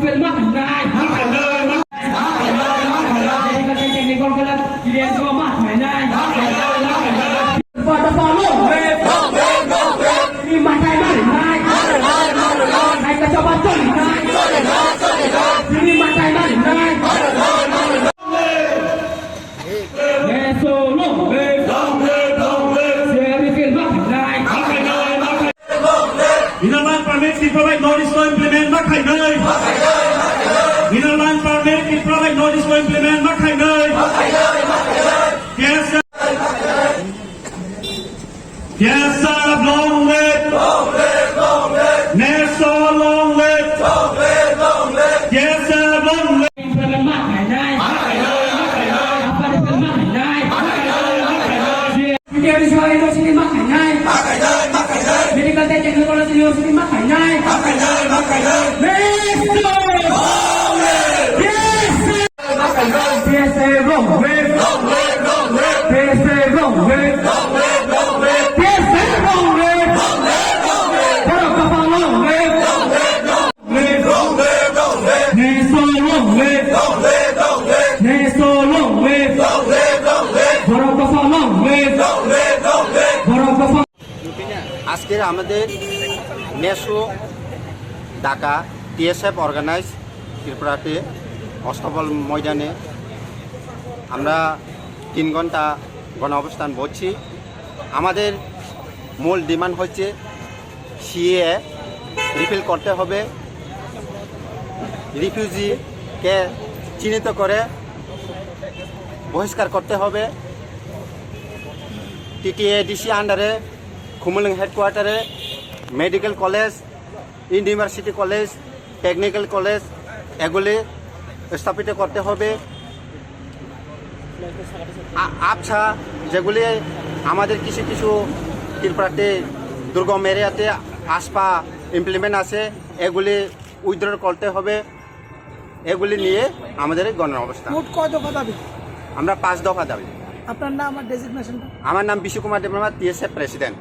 Philippines mắc thành gai mắc thành nơi mắc thành nơi mắc thành nơi cái này thì con cái là chỉ đen cho mắc thành gai mắc thành nơi mắc thành nơi và ta bỏ lỗ về đi mặt thay mắc thành gai này cái cho bạn chuẩn gai đi mặt thay mắc thành gai nghe solo về Minalan permit to provide notice to implement mắc thành nơi. Minalan permit to provide notice to implement mắc thành nơi. Yes sir. Yes sir. Long live. Long live. Long live. Neso long live. Long live. Long live. Yes sir. Long live. Implement mắc thành nơi. Mắc thành nơi. Mắc thành nơi. Apa dia mắc thành nơi. Mắc thành nơi. Mắc thành nơi. Dia di sekolah itu sini mắc thành nơi. Mắc thành nơi. Mắc thành nơi. Jadi kalau saya cek kalau sini sini mắc thành nơi. Mắc thành nơi. Mắc thành nơi. Neso. আজকের আমাদের নেশো Dhaka TSF organise ত্রিপুরাতে অষ্টবল ময়দানে আমরা 3 ঘন্টা গণ অবস্থান বসছি। আমাদের মূল ডিমান্ড হচ্ছে সিএ রিপিল করতে হবে, রিফিউজিকে চিহ্নিত করে বহিষ্কার করতে হবে, টিটিএডিসি আন্ডারে খুমুলুং হেডকোয়ার্টারে medical college, university college, technical college এগুলি স্থাপিত করতে হবে। আবছা যেগুলি আমাদের কিছু কিছু ত্রিপুরাতে দুর্গম এরিয়াতে আসপা ইমপ্লিমেন্ট আছে এগুলি উইথড্র করতে হবে। এগুলি নিয়ে আমাদের গণ অবস্থা। মোট কয় দফা দাবি? আমরা 5 দফা দাবি। আপনার নাম আর ডেজিগনেশনটা? আমার নাম বিশ্বকুমার দেবনাথ, টিএসএফ প্রেসিডেন্ট।